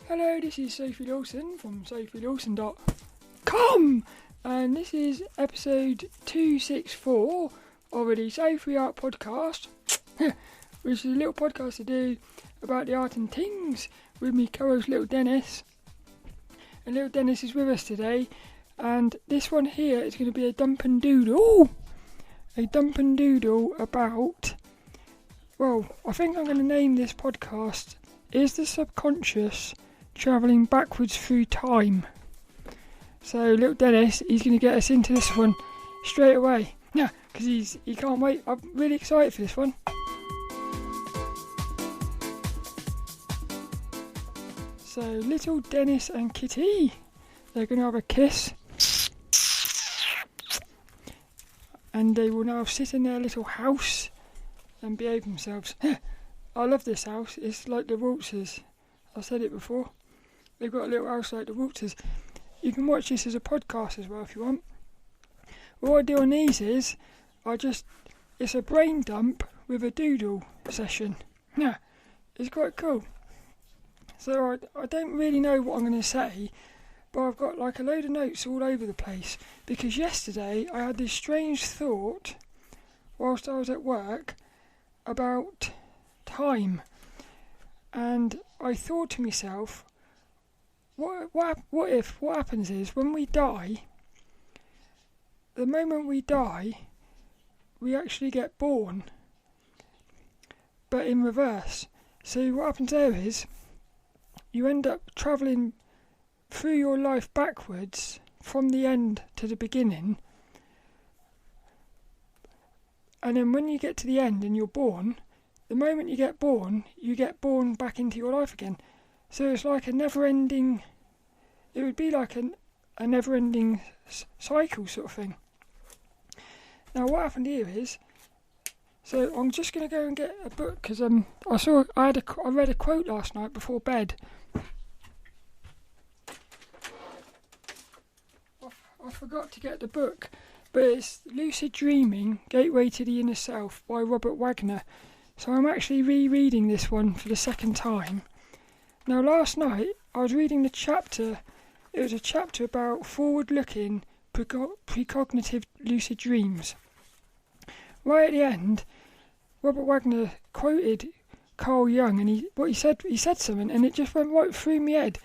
Hello, this is Sophie Lawson from sophielawson.com, and this is episode 264 of the Sophie Art Podcast, which is a little podcast to do about the art and tings with me co-host lilDENNiS. And lilDENNiS is with us today, and this one here is going to be a dump and doodle. A dump and doodle about, well, I think I'm going to name this podcast, Is the Subconscious Travelling Backwards Through Time? So lilDENNiS, he's going to get us into this one straight away. Yeah, because he can't wait. I'm really excited for this one. So little Dennis and Kitty, they're going to have a kiss. And they will now sit in their little house and behave themselves. I love this house. It's like the Waltzers. I've said it before. They've got a little house like the Waltzers. You can watch this as a podcast as well if you want. What I do on these is, it's a brain dump with a doodle session. Yeah, it's quite cool. So I don't really know what I'm going to say, but I've got like a load of notes all over the place. Because yesterday I had this strange thought, whilst I was at work, about time. And I thought to myself, what happens is when we die, the moment we die, we actually get born, but in reverse. So what happens there is, you end up travelling through your life backwards from the end to the beginning, and then when you get to the end and you're born, the moment you get born back into your life again. So it's like a never-ending, it would be like a never-ending cycle sort of thing. Now what happened here is, so I'm just going to go and get a book, because I read a quote last night before bed. I forgot to get the book, but it's Lucid Dreaming, Gateway to the Inner Self by Robert Wagner. So I'm actually rereading this one for the second time. Now last night I was reading the chapter, it was a chapter about forward-looking precognitive lucid dreams. Right at the end, Robert Wagner quoted Carl Jung, and he said something, and it just went right through my head.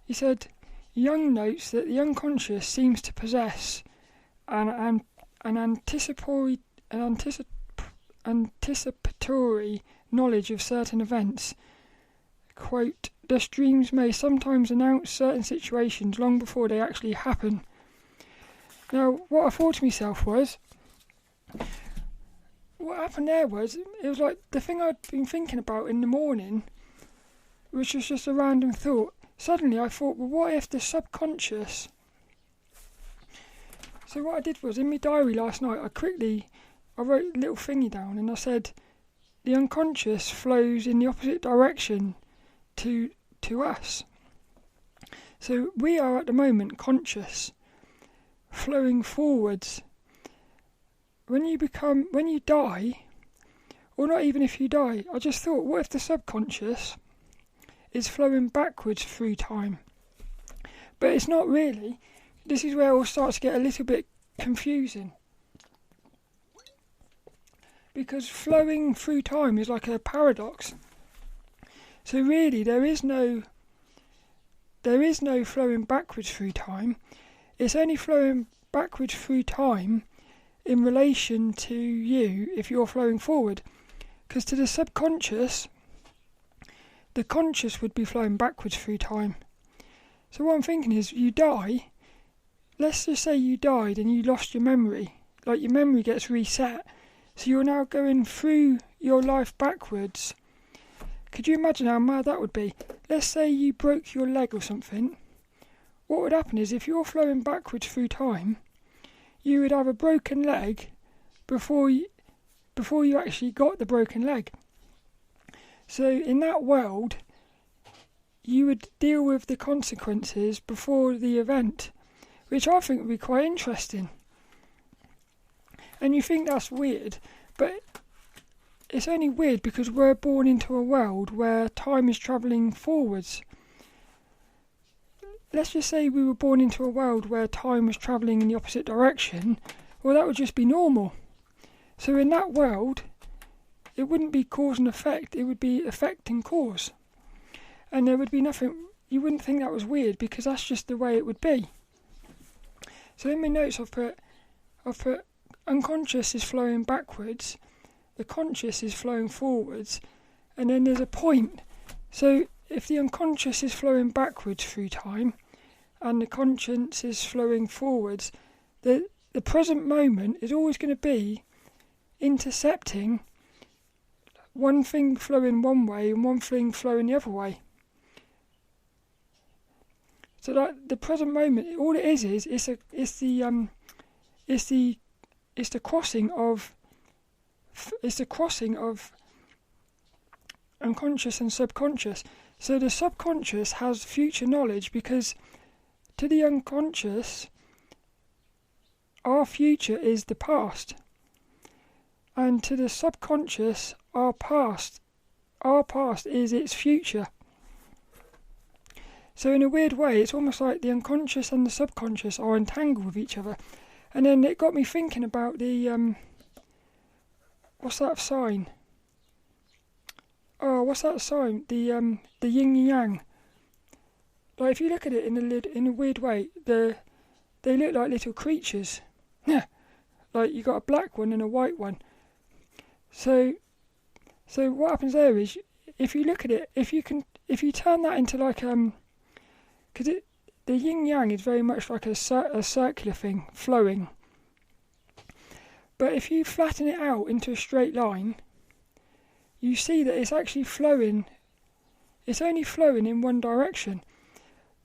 He said, Jung notes that the unconscious seems to possess an anticipatory knowledge of certain events. Quote, thus dreams may sometimes announce certain situations long before they actually happen. Now, what I thought to myself was, what happened there was, it was like the thing I'd been thinking about in the morning, which was just a random thought. Suddenly I thought, well, what if the subconscious... So what I did was, in my diary last night, I wrote a little thingy down, and I said, the unconscious flows in the opposite direction to us. So we are at the moment conscious, flowing forwards. When you die, or not even if you die, I just thought, what if the subconscious is flowing backwards through time? But it's not really. This is where it all starts to get a little bit confusing. Because flowing through time is like a paradox. So really there is no flowing backwards through time. It's only flowing backwards through time in relation to you if you're flowing forward. Because to the subconscious, the conscious would be flowing backwards through time. So what I'm thinking is, you die, let's just say you died and you lost your memory, like your memory gets reset, so you're now going through your life backwards. Could you imagine how mad that would be? Let's say you broke your leg or something. What would happen is, if you're flowing backwards through time, you would have a broken leg before you actually got the broken leg. So in that world, you would deal with the consequences before the event, which I think would be quite interesting. And you think that's weird, but it's only weird because we're born into a world where time is travelling forwards. let's just say we were born into a world where time was travelling in the opposite direction, well, that would just be normal. So in that world, it wouldn't be cause and effect, it would be effect and cause. And there would be nothing, you wouldn't think that was weird, because that's just the way it would be. So in my notes I've put unconscious is flowing backwards, the conscious is flowing forwards, and then there's a point. So if the unconscious is flowing backwards through time, and the conscience is flowing forwards, the present moment is always going to be intercepting one thing flowing one way and one thing flowing the other way. So like the present moment, all it is it's the crossing of unconscious and subconscious. So the subconscious has future knowledge, because to the unconscious, our future is the past, and to the subconscious, our past is its future. So in a weird way, it's almost like the unconscious and the subconscious are entangled with each other. And then it got me thinking about the what's that sign? Oh, what's that sign? The Yin Yang. Like if you look at it in a weird way, they look like little creatures. Yeah, like you got a black one and a white one. So what happens there is, if you look at it, if you turn that into like because the yin yang is very much like a circular thing flowing. But if you flatten it out into a straight line, you see that it's actually flowing. It's only flowing in one direction.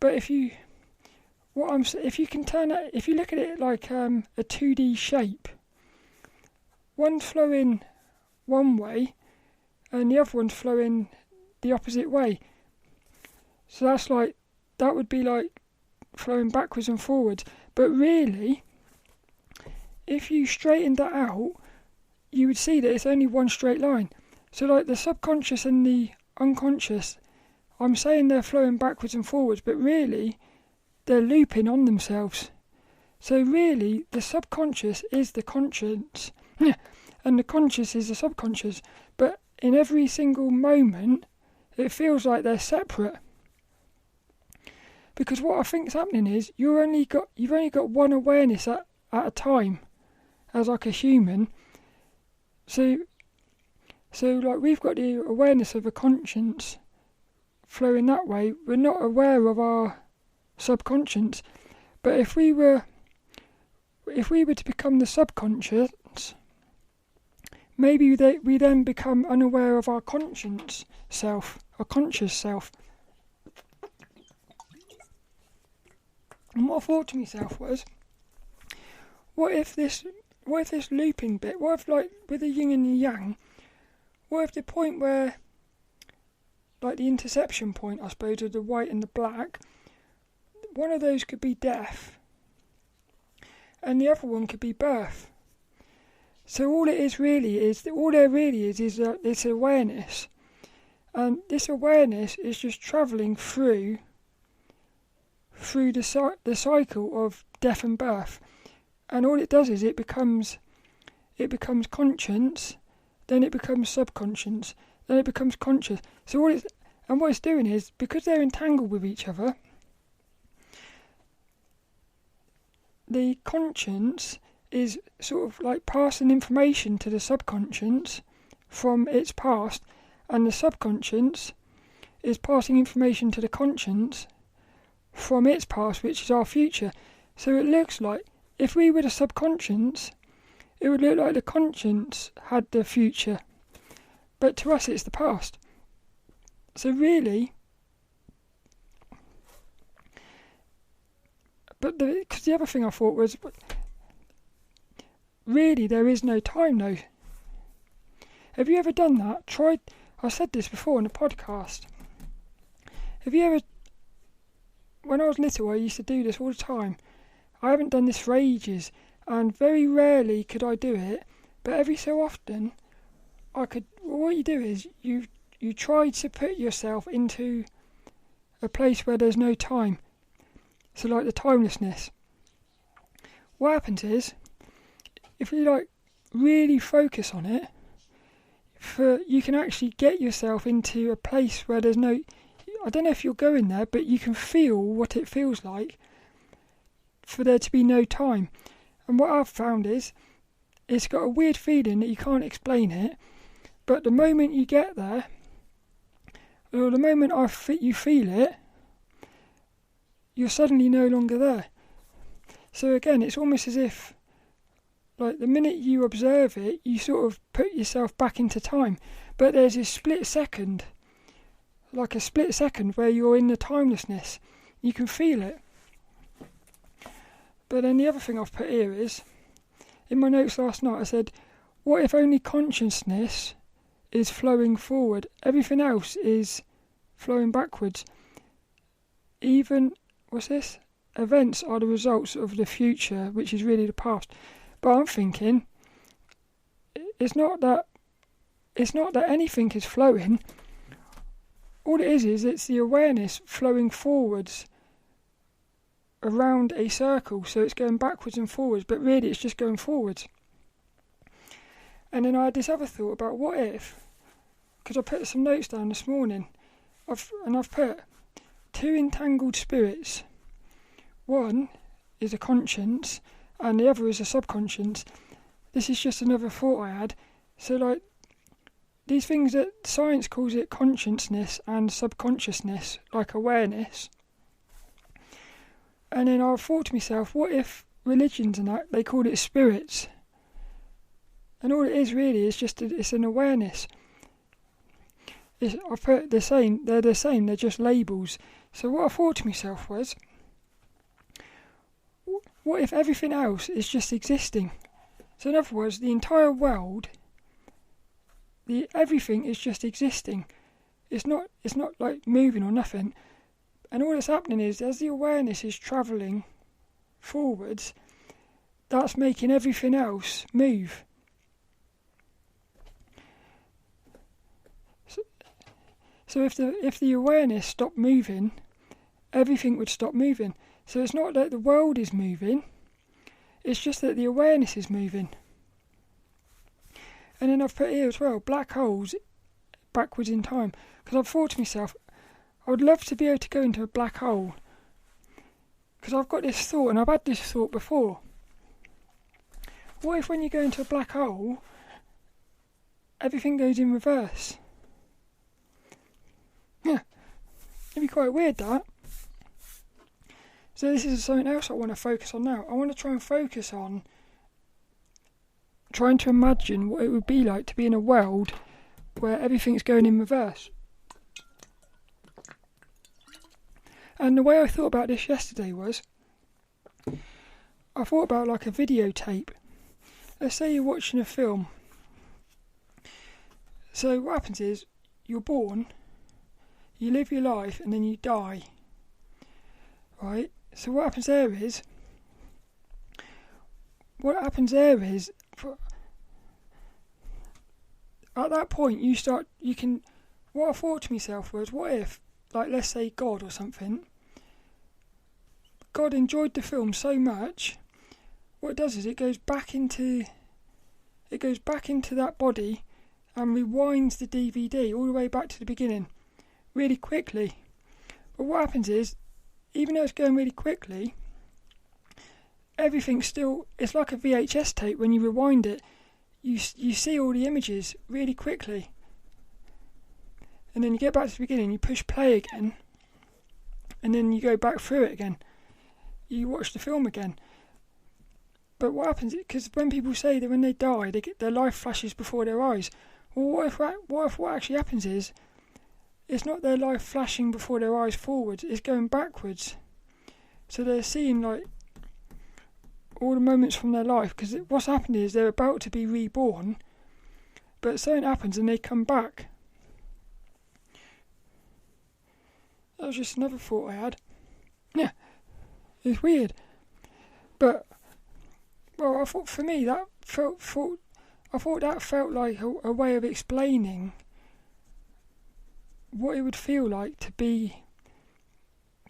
But if you look at it like a 2D shape, one's flowing one way and the other one's flowing the opposite way. So that would be like flowing backwards and forwards. But really, if you straightened that out, you would see that it's only one straight line. So like the subconscious and the unconscious, I'm saying they're flowing backwards and forwards, but really they're looping on themselves. So really the subconscious is the conscience and the conscious is the subconscious, but in every single moment it feels like they're separate. Because what I think is happening is you've only got one awareness at a time as like a human. So like we've got the awareness of a conscience flowing that way. We're not aware of our subconscious. But if we were to become the subconscious, maybe we then become unaware of our conscious self. And what I thought to myself was, what if this looping bit, what if like with the yin and the yang, what if the point where, like the interception point, I suppose, of the white and the black, one of those could be death, and the other one could be birth. So all there really is this awareness, and this awareness is just travelling through the cycle of death and birth, and all it does is it becomes conscience, then it becomes subconscious, then it becomes conscious. So what it's doing is, because they're entangled with each other, the conscience is sort of like passing information to the subconscious from its past, and the subconscious is passing information to the conscience from its past, which is our future. So it looks like, if we were the subconscious, it would look like the conscience had the future, but to us it's the past. So really, because the other thing I thought was, really there is no time though. Have you ever done that? I said this before in a podcast. Have you ever, when I was little, I used to do this all the time. I haven't done this for ages, and very rarely could I do it, but every so often I could. What you do is you try to put yourself into a place where there's no time. So like the timelessness. What happens is, if you like really focus on it, you can actually get yourself into a place where there's no, I don't know if you're going there, but you can feel what it feels like for there to be no time. And what I've found is, it's got a weird feeling that you can't explain it, but the moment you get there, or the moment you feel it, you're suddenly no longer there. So again, it's almost as if, like the minute you observe it, you sort of put yourself back into time. But there's this split second, like a split second where you're in the timelessness. You can feel it. But then the other thing I've put here is, in my notes last night I said, what if only consciousness is flowing forward? Everything else is flowing backwards. Even, what's this? Events are the results of the future, which is really the past. But I'm thinking, it's not that anything is flowing. All it is it's the awareness flowing forwards around a circle, so it's going backwards and forwards, but really it's just going forwards. And then I had this other thought about what if, because I put some notes down this morning, I've put 2 entangled spirits. One is a conscience and the other is a subconscious. This is just another thought I had. So like these things that science calls it consciousness and subconsciousness, like awareness. And then I thought to myself, what if religions and that, they call it spirits? And all it is really is just it's an awareness. I put they're the same, they're just labels. So what I thought to myself was, what if everything else is just existing? So in other words, the entire world, everything is just existing. It's not like moving or nothing. And all that's happening is, as the awareness is travelling forwards, that's making everything else move. So if the awareness stopped moving, everything would stop moving. So it's not that the world is moving, it's just that the awareness is moving. And then I've put here as well, black holes backwards in time. Because I've thought to myself, I would love to be able to go into a black hole. Because I've got this thought, and I've had this thought before. What if when you go into a black hole, everything goes in reverse? Yeah, it'd be quite weird, that. So this is something else I want to focus on now. I want to try and focus on trying to imagine what it would be like to be in a world where everything's going in reverse. And the way I thought about this yesterday was, I thought about like a videotape. Let's say you're watching a film. So what happens is, you're born, you live your life, and then you die. Right? So what happens there is, at that point what I thought to myself was, what if, like let's say God or something, God enjoyed the film so much, what it does is it goes back into that body and rewinds the DVD all the way back to the beginning really quickly. But what happens is, even though it's going really quickly, everything's still, it's like a VHS tape. When you rewind it, you see all the images really quickly, and then you get back to the beginning, you push play again, and then you go back through it again, you watch the film again. But what happens, because when people say that when they die, their life flashes before their eyes, well, what if what actually happens is, it's not their life flashing before their eyes forwards, it's going backwards. So they're seeing like all the moments from their life, because what's happening is they're about to be reborn, but something happens and they come back. That was just another thought I had. Yeah, it's weird. But, well, I thought for me that felt like a way of explaining what it would feel like to be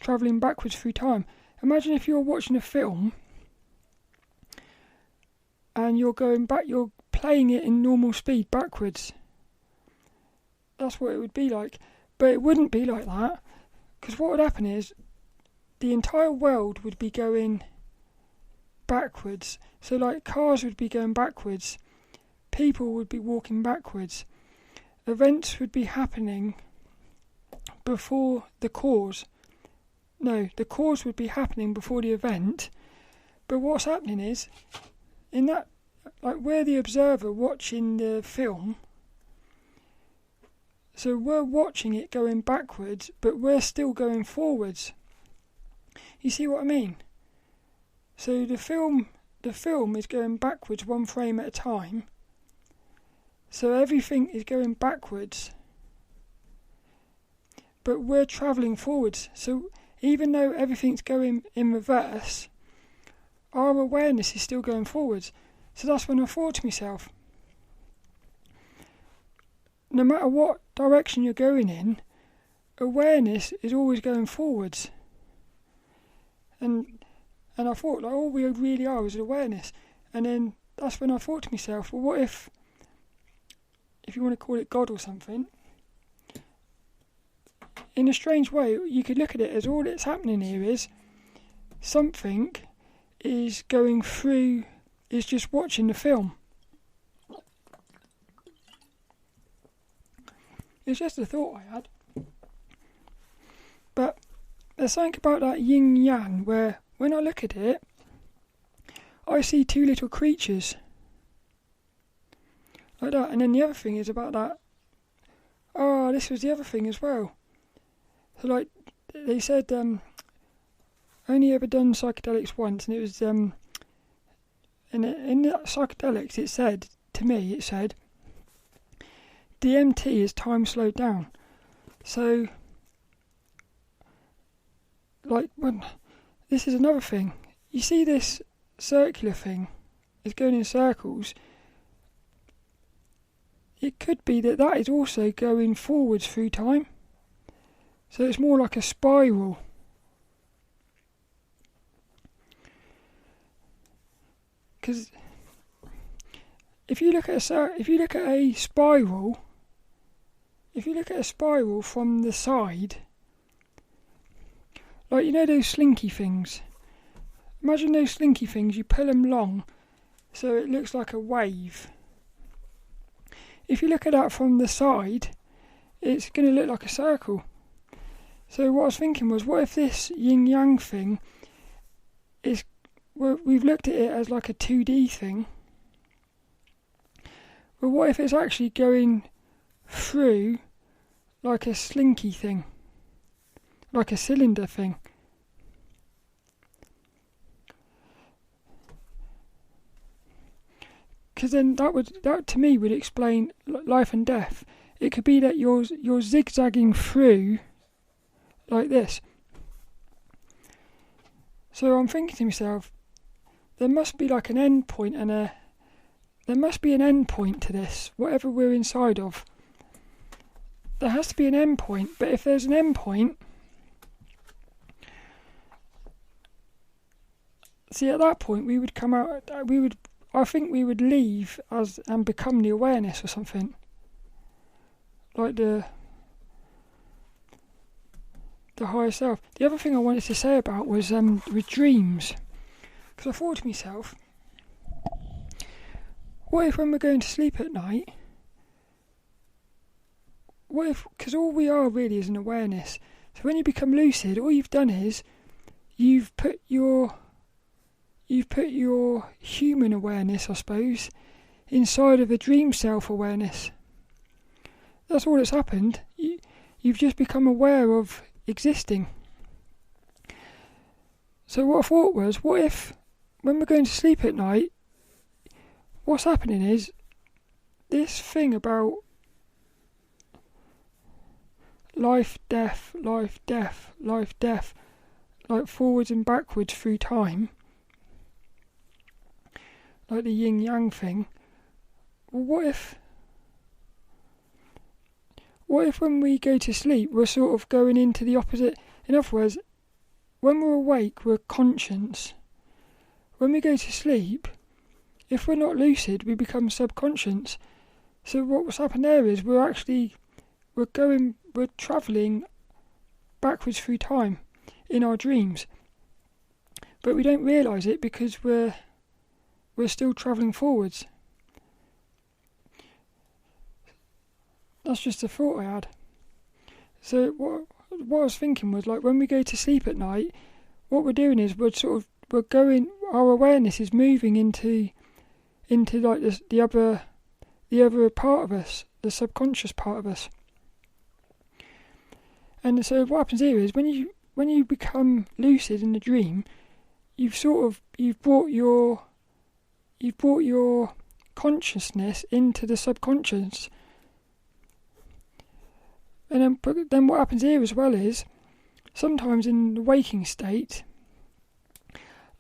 travelling backwards through time. imagine if you're watching a film and you're going back, you're playing it in normal speed backwards. That's what it would be like. But it wouldn't be like that, because what would happen is the entire world would be going backwards. So like cars would be going backwards, people would be walking backwards, events would be happening before the cause. No, the cause would be happening before the event. But what's happening is, in that, like we're the observer watching the film, so we're watching it going backwards, but we're still going forwards. You see what I mean? So the film is going backwards one frame at a time. So everything is going backwards, but we're travelling forwards. So even though everything's going in reverse, our awareness is still going forwards. So that's when I thought to myself, no matter what direction you're going in, awareness is always going forwards. And I thought, like, all we really are is awareness. And then that's when I thought to myself, well, what if you want to call it God or something, in a strange way, you could look at it as all that's happening here is something is going through, is just watching the film. It's just a thought I had. But there's something about that yin yang where when I look at it, I see two little creatures. Like that. And then the other thing is about that. Oh, this was the other thing as well. So like they said, only ever done psychedelics once, and it was in the psychedelics it said, to me it said, DMT is time slowed down. So, like, when this is another thing. You see this circular thing, it's going in circles. It could be that is also going forwards through time. So it's more like a spiral. Because if you look at a spiral, from the side, like, you know those slinky things. Imagine those slinky things. You pull them long, so it looks like a wave. If you look at that from the side, it's going to look like a circle. So what I was thinking was, what if this yin yang thing is, we've looked at it as like a 2D thing, but what if it's actually going through like a slinky thing, like a cylinder thing? Because then that to me would explain life and death. It could be that you're zigzagging through like this. So I'm thinking to myself, there must be like an end point there must be an end point to this, whatever we're inside of. There has to be an end point, but if there's an end point, see, at that point we would come out, I think we would leave and become the awareness or something. Like the higher self. The other thing I wanted to say about was with dreams. Because I thought to myself, what if when we're going to sleep at night, because all we are really is an awareness. So when you become lucid, all you've done is you've put your human awareness, I suppose, inside of a dream self-awareness. That's all that's happened. You've just become aware of existing. So what I thought was, what if when we're going to sleep at night, what's happening is this thing about life, death, life, death, life, death, like forwards and backwards through time, like the yin yang thing. Well, what if when we go to sleep we're sort of going into the opposite? In other words, when we're awake, we're conscious. When we go to sleep, if we're not lucid, we become subconscious. So what's happened there is we're travelling backwards through time in our dreams, but we don't realise it because we're still travelling forwards. That's just a thought I had. So what I was thinking was, like, when we go to sleep at night, what we're doing is our awareness is moving into like the other part of us, the subconscious part of us. And so what happens here is when you become lucid in the dream, you've brought your consciousness into the subconscious. And then what happens here as well is, sometimes in the waking state,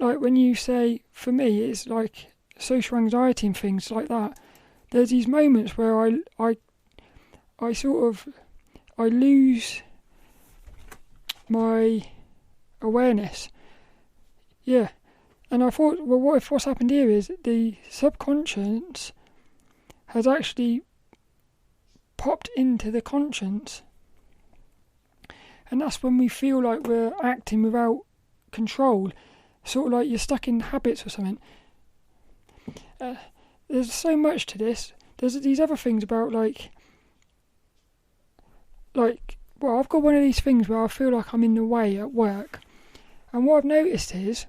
like when you say, for me, it's like social anxiety and things like that, there's these moments where I lose my awareness. Yeah. And I thought, well, what if what's happened here is the subconscious has actually popped into the conscience, and that's when we feel like we're acting without control, sort of like you're stuck in habits or something. There's so much to this. There's these other things about like I've got one of these things where I feel like I'm in the way at work, and what I've noticed is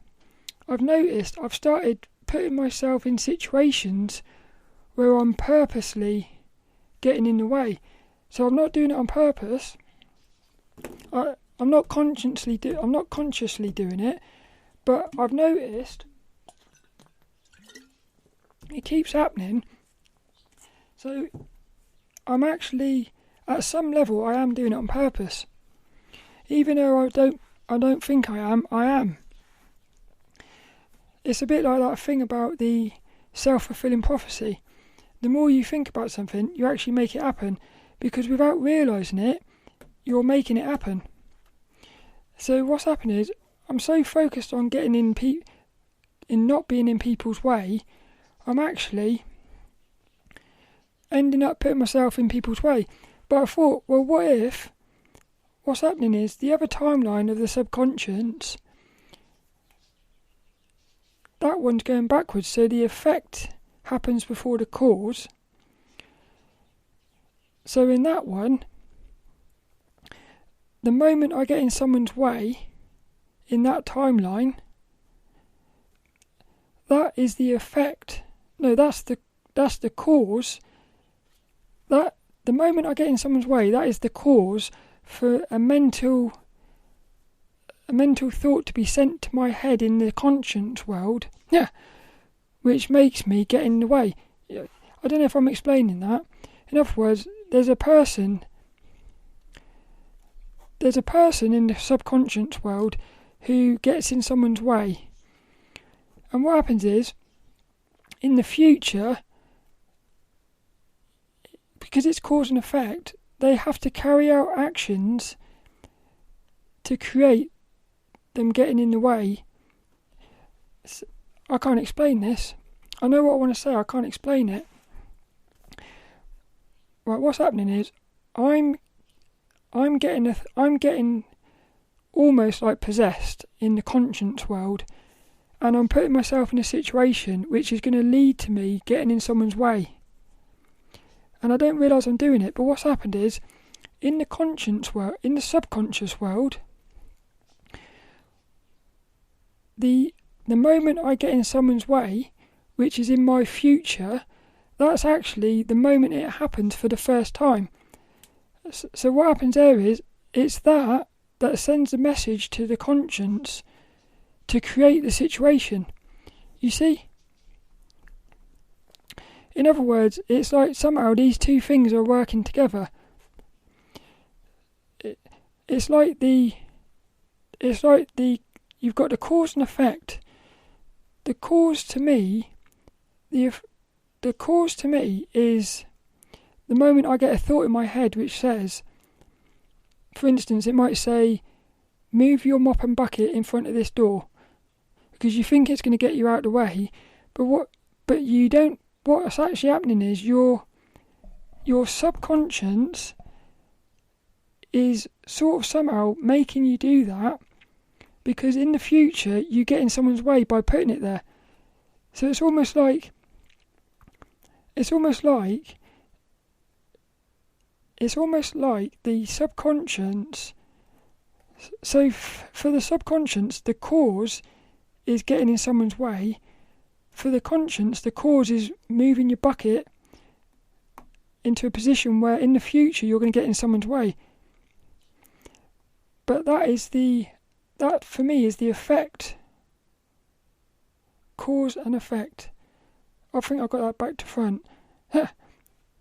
I've started putting myself in situations where I'm purposely getting in the way. So I'm not doing it on purpose. I'm not consciously doing it, but I've noticed it keeps happening. So I'm actually, at some level, I am doing it on purpose. Even though I don't think I am. It's a bit like that thing about the self-fulfilling prophecy. The more you think about something, you actually make it happen, because without realising it, you're making it happen. So what's happened is, I'm so focused on getting in not being in people's way, I'm actually ending up putting myself in people's way. But I thought, well, what if what's happening is the other timeline of the subconscious, that one's going backwards, so the effect happens before the cause. So in that one, the moment I get in someone's way, in that timeline, that is the effect. No, that's the cause. That the moment I get in someone's way, that is the cause for a mental thought to be sent to my head in the conscience world, which makes me get in the way. I don't know if I'm explaining that. In other words, there's a person in the subconscious world who gets in someone's way. And what happens is, in the future, because it's cause and effect, they have to carry out actions to create them getting in the way. I can't explain this. I know what I want to say, I can't explain it. Right, what's happening is I'm getting almost like possessed in the conscience world, and I'm putting myself in a situation which is going to lead to me getting in someone's way. And I don't realise I'm doing it, but what's happened is, in the conscience world, in the subconscious world, the moment I get in someone's way, which is in my future, that's actually the moment it happens for the first time. So what happens there is, it's that sends a message to the conscience to create the situation. You see? In other words, it's like somehow these two things are working together. It's like you've got the cause and effect. The cause to me is the moment I get a thought in my head which says, for instance, it might say, move your mop and bucket in front of this door because you think it's going to get you out of the way, but you don't. What's actually happening is your subconscious is sort of somehow making you do that because in the future you get in someone's way by putting it there. So it's almost like the subconscious. So for the subconscious, the cause is getting in someone's way. For the conscience, the cause is moving your bucket into a position where in the future you're going to get in someone's way. But that for me is the effect. Cause and effect. I think I got that back to front.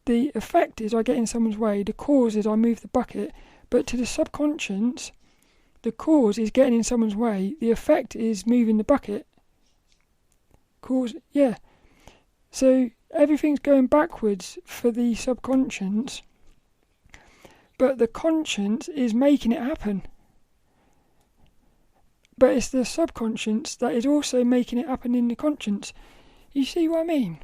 The effect is I get in someone's way, the cause is I move the bucket, but to the subconscious, the cause is getting in someone's way, the effect is moving the bucket. Cause, yeah. So everything's going backwards for the subconscious, but the conscience is making it happen. But it's the subconscious that is also making it happen in the conscience. You see what I mean?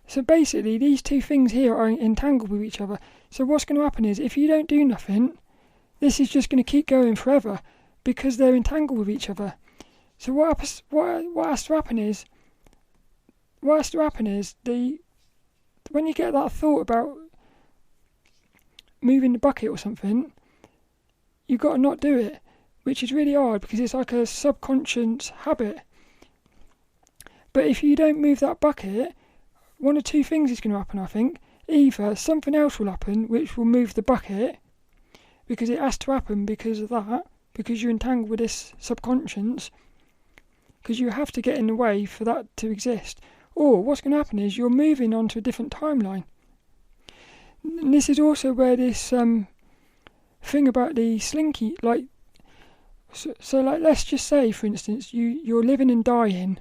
So basically, these two things here are entangled with each other. So what's going to happen is, if you don't do nothing, this is just going to keep going forever because they're entangled with each other. So what has to happen is when you get that thought about moving the bucket or something, you've got to not do it, which is really hard because it's like a subconscious habit. But if you don't move that bucket, one of two things is going to happen, I think. Either something else will happen which will move the bucket because it has to happen because of that, because you're entangled with this subconscious, because you have to get in the way for that to exist. Or what's going to happen is you're moving on to a different timeline. And this is also where this thing about the slinky, like, so like, let's just say, for instance, you're living and dying,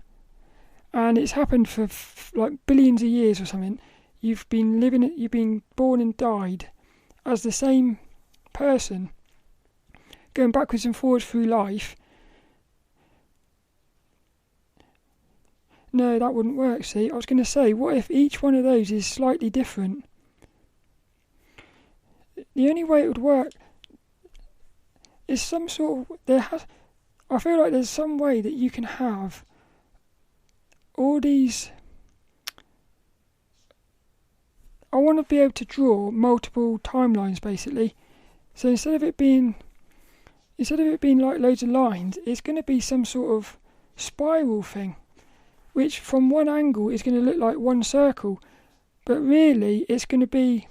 and it's happened for like billions of years or something. You've been born and died as the same person, going backwards and forwards through life. No, that wouldn't work, see. I was going to say, what if each one of those is slightly different? The only way it would work is some sort of... I feel like there's some way that you can have all these... I want to be able to draw multiple timelines, basically. So instead of it being like loads of lines, it's going to be some sort of spiral thing, which from one angle is going to look like one circle, but really it's going to be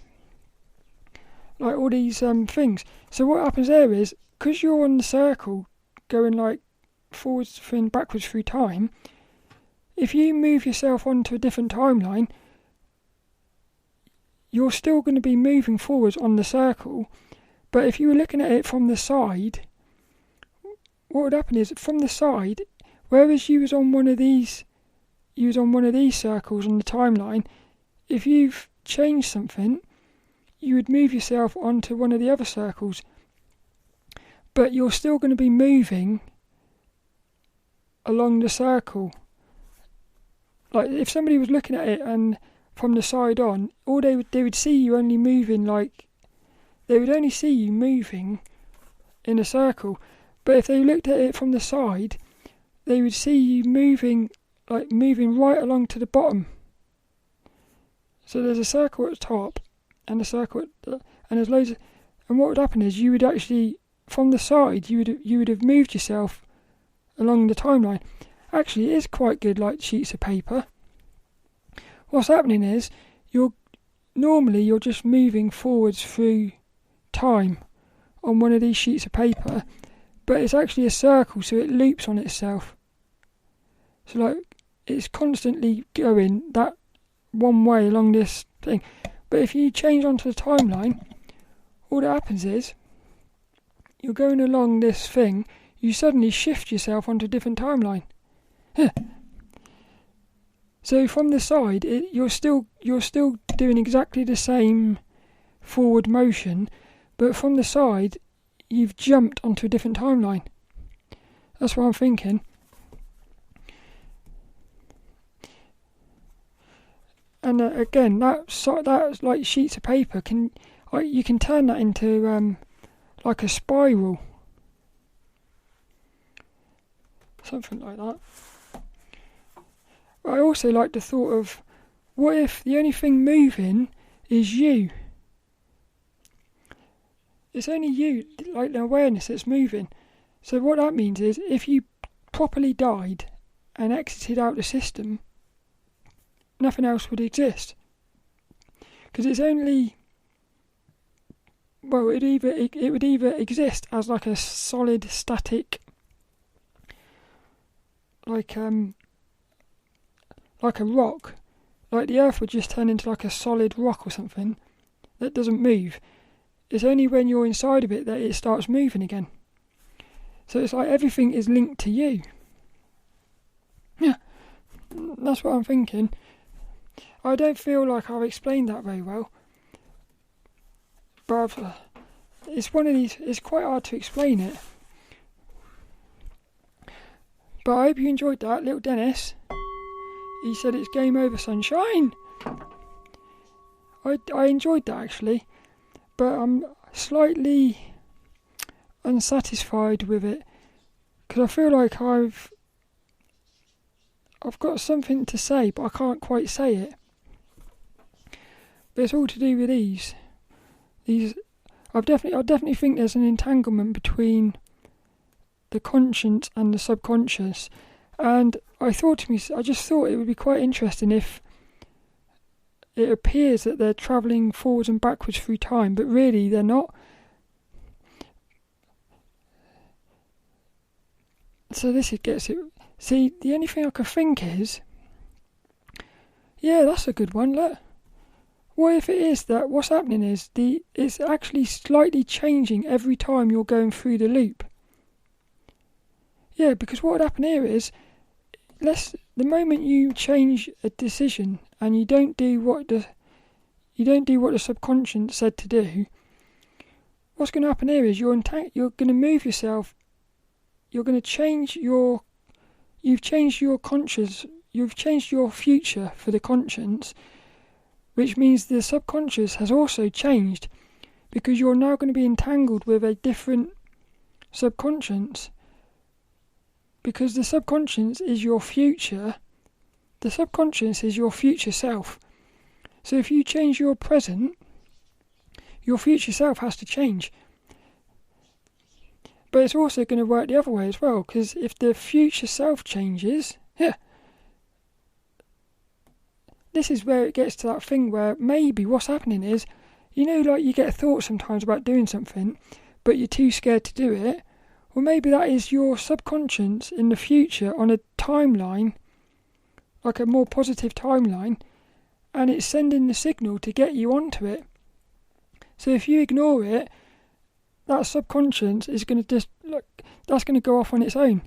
like all these things. So what happens there is, because you're on the circle going like forwards and backwards through time, if you move yourself onto a different timeline, you're still going to be moving forwards on the circle. But if you were looking at it from the side, what would happen is, from the side, whereas you was on one of these circles on the timeline, if you've changed something, you would move yourself onto one of the other circles. But you're still going to be moving along the circle. Like, if somebody was looking at it and from the side on, all they would see you only moving, like, they would only see you moving in a circle. But if they looked at it from the side, they would see you moving right along to the bottom. So there's a circle at the top and a circle and there's loads of, and what would happen is, you would actually, from the side, you would have moved yourself along the timeline. Actually, it is quite good, like sheets of paper. What's happening is, you're just moving forwards through time on one of these sheets of paper, but it's actually a circle, so it loops on itself. So like, it's constantly going that one way along this thing. But if you change onto the timeline, all that happens is, you're going along this thing, you suddenly shift yourself onto a different timeline. So from the side, you're still doing exactly the same forward motion, but from the side, you've jumped onto a different timeline. That's what I'm thinking. And again, that's like sheets of paper. You can turn that into like a spiral, something like that. But I also like the thought of, what if the only thing moving is you? It's only you, like the awareness that's moving. So what that means is, if you properly died and exited out the system, nothing else would exist. Because it's only, well, it would either exist as like a solid, static, like a rock. Like the earth would just turn into like a solid rock or something that doesn't move. It's only when you're inside of it that it starts moving again. So it's like everything is linked to you. Yeah, that's what I'm thinking. I don't feel like I've explained that very well. But it's one of these, it's quite hard to explain it. But I hope you enjoyed that, lilDENNiS. He said it's game over, sunshine. I enjoyed that actually, but I'm slightly unsatisfied with it, because I feel like I've got something to say, but I can't quite say it. But it's all to do with these. I definitely think there's an entanglement between the conscious and the subconscious. And I just thought it would be quite interesting if it appears that they're travelling forwards and backwards through time, but really they're not. So this gets it. See, the only thing I can think is, yeah, that's a good one, look. What if it is that what's happening is it's actually slightly changing every time you're going through the loop? Yeah, because what would happen here is, the moment you change a decision and you don't do what the subconscious said to do, what's going to happen here is you're going to move yourself. You're going to change you've changed your conscious. You've changed your future for the conscience, which means the subconscious has also changed, because you're now going to be entangled with a different subconscious. Because the subconscious is your future, the subconscious is your future self. So if you change your present, your future self has to change. But it's also going to work the other way as well, because if the future self changes, this is where it gets to that thing where maybe what's happening is, like you get a thought sometimes about doing something, but you're too scared to do it. Well, maybe that is your subconscious in the future on a timeline, like a more positive timeline, and it's sending the signal to get you onto it. So if you ignore it, that subconscious is going to that's going to go off on its own.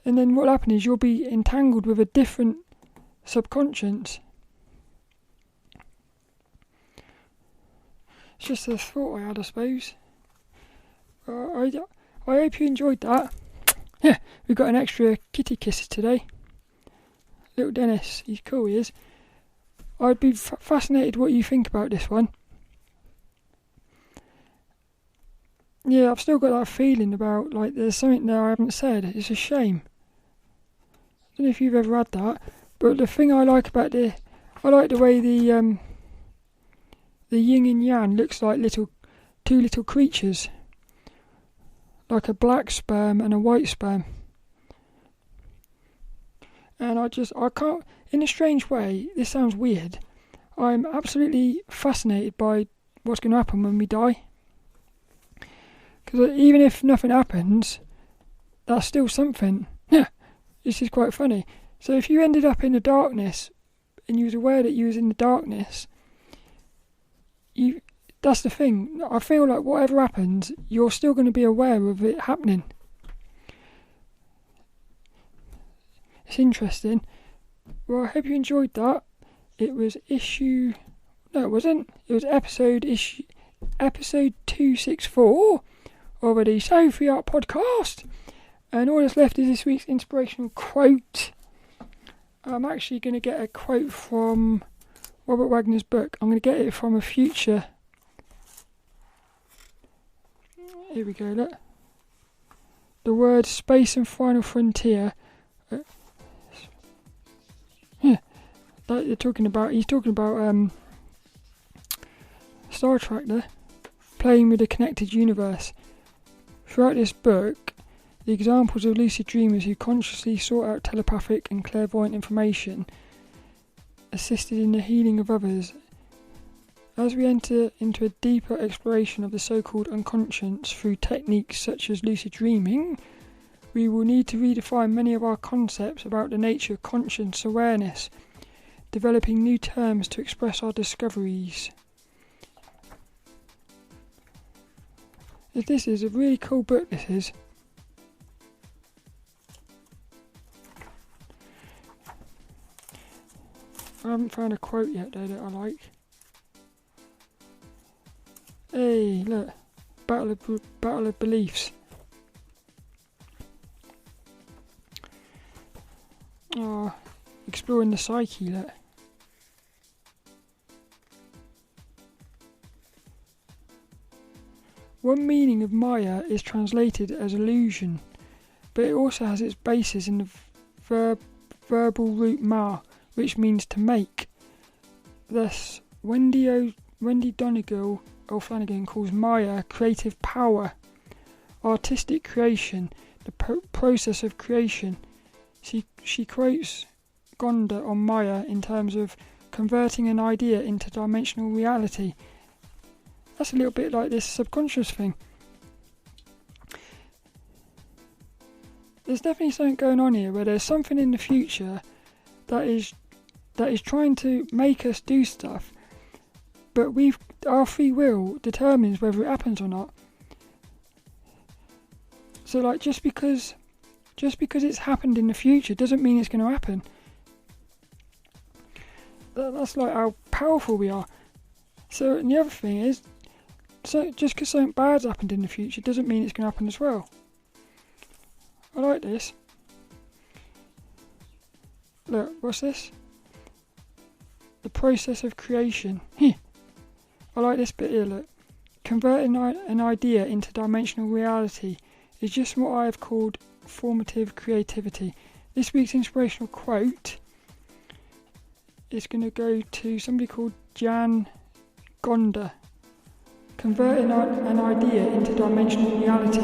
And then what will happen is you'll be entangled with a different subconscious. It's just a thought I had, I suppose. I hope you enjoyed that. Yeah, we've got an extra kitty kisser today. lilDENNiS, he's cool, he is. I'd be fascinated what you think about this one. Yeah, I've still got that feeling about, like, there's something there I haven't said. It's a shame. I don't know if you've ever had that, but the thing I like about I like the way the yin and yang looks like two little creatures. Like a black sperm and a white sperm. And I can't, in a strange way, this sounds weird, I'm absolutely fascinated by what's going to happen when we die. Because even if nothing happens, that's still something. Yeah, this is quite funny. So if you ended up in the darkness, and you was aware that you was in the darkness, that's the thing. I feel like whatever happens, you're still going to be aware of it happening. It's interesting. Well, I hope you enjoyed that. It was episode episode 264 of the Sophie Art Podcast. And all that's left is this week's inspirational quote. I'm actually going to get a quote from Robert Wagner's book. I'm going to get it from a future. Here we go, look. The word space and final frontier. That he's talking about Star Trek there, playing with a connected universe. Throughout this book, the examples of lucid dreamers who consciously sought out telepathic and clairvoyant information assisted in the healing of others. As we enter into a deeper exploration of the so-called unconscious through techniques such as lucid dreaming, we will need to redefine many of our concepts about the nature of conscious awareness, developing new terms to express our discoveries. This is a really cool book, this is. I haven't found a quote yet though that I like. Hey, look. Battle of Beliefs. Oh, exploring the psyche, look. One meaning of Maya is translated as illusion, but it also has its basis in the verbal root ma, which means to make. Thus, Wendy Donegal O'Flanagan calls Maya creative power, artistic creation, the process of creation. She quotes Gonda on Maya in terms of converting an idea into dimensional reality. That's a little bit like this subconscious thing. There's definitely something going on here where there's something in the future that is trying to make us do stuff, but our free will determines whether it happens or not. So like just because it's happened in the future doesn't mean it's going to happen. That's like how powerful we are. So and the other thing is, so just because something bad's happened in the future doesn't mean it's going to happen as well. I like this. Look, what's this? The process of creation. I like this bit here, look. Converting an idea into dimensional reality is just what I have called formative creativity. This week's inspirational quote is going to go to somebody called Jan Gonda. Converting an idea into dimensional reality.